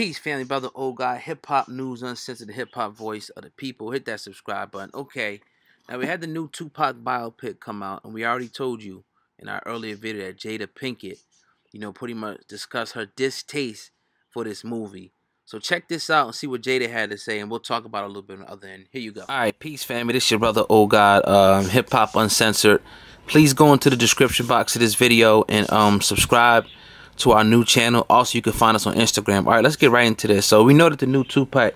Peace, family, brother, old guy, hip hop news, uncensored, the hip hop voice of the people. Hit that subscribe button. Okay, now we had the new Tupac biopic come out, and we already told you in our earlier video that Jada Pinkett, pretty much discussed her distaste for this movie. So check this out and see what Jada had to say, and we'll talk about it a little bit on the other end. Here you go. All right, peace, family. This is your brother, old god, hip hop uncensored. Please go into the description box of this video and subscribe to our new channel. Also, you can find us on Instagram. All right, let's get right into this. So we know that the new Tupac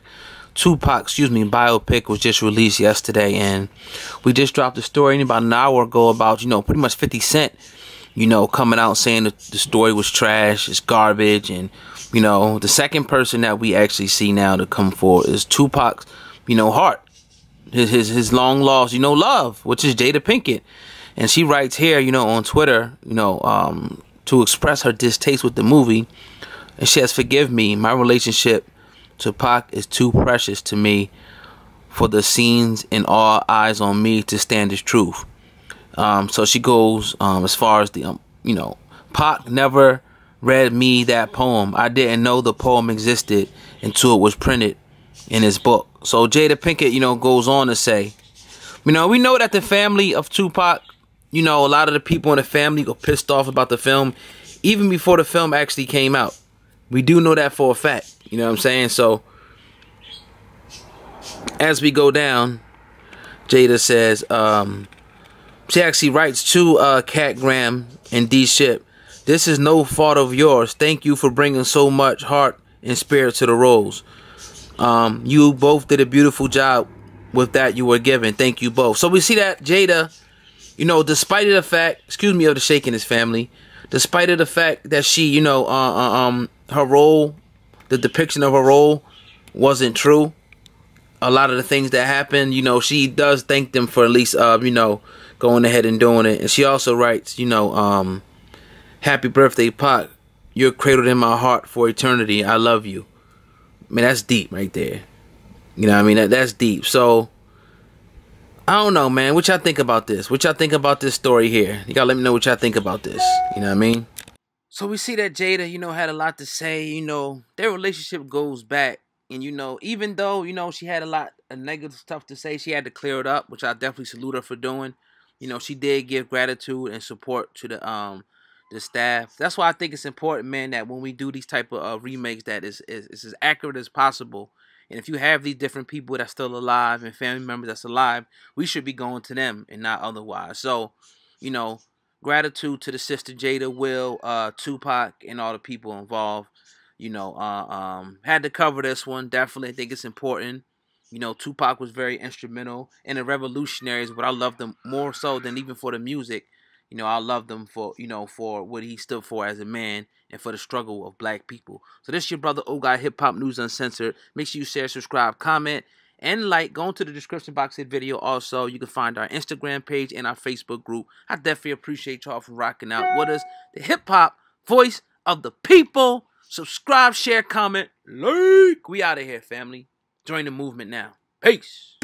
biopic was just released yesterday, and we just dropped the story about an hour ago about pretty much 50 Cent coming out saying that the story was trash, it's garbage. And the second person that we actually see now to come forward is Tupac's heart, his long lost love, which is Jada Pinkett. And she writes here on Twitter to express her distaste with the movie, and she says, "Forgive me, my relationship to Pac is too precious to me for the scenes and all eyes on me to stand as truth." So she goes as far as the Pac never read me that poem. I didn't know the poem existed until it was printed in his book. So Jada Pinkett goes on to say, we know that the family of Tupac, a lot of the people in the family got pissed off about the film even before the film actually came out. We do know that for a fact. You know what I'm saying? So as we go down, Jada says, she actually writes to Cat Graham and D Ship, "This is no fault of yours. Thank you for bringing so much heart and spirit to the roles. You both did a beautiful job with that you were given. Thank you both." So we see that Jada, despite of the fact, excuse me, of the shaking his family, despite of the fact that she, her role, the depiction of her role wasn't true. A lot of the things that happened, she does thank them for at least, going ahead and doing it. And she also writes, "Happy birthday, Pac. You're cradled in my heart for eternity. I love you." I mean, that's deep right there. You know what I mean? That's deep. So I don't know, man. What y'all think about this? What y'all think about this story here? You gotta let me know what y'all think about this. You know what I mean? So we see that Jada, had a lot to say. Their relationship goes back. And, even though, she had a lot of negative stuff to say, she had to clear it up, which I definitely salute her for doing. She did give gratitude and support to the staff. That's why I think it's important, man, that when we do these type of remakes, that is as accurate as possible. And if you have these different people that's still alive and family members that's alive, we should be going to them and not otherwise. So, gratitude to the sister Jada, Will, Tupac, and all the people involved. Had to cover this one. Definitely, I think it's important. Tupac was very instrumental and the revolutionaries, but I love them more so than even for the music. I love them for, for what he stood for as a man and for the struggle of black people. So this is your brother, old guy, hip hop news uncensored. Make sure you share, subscribe, comment, and like. Go into the description box of the video. Also, you can find our Instagram page and our Facebook group. I definitely appreciate y'all for rocking out with us. The hip hop voice of the people. Subscribe, share, comment, like. We out of here, family. Join the movement now. Peace.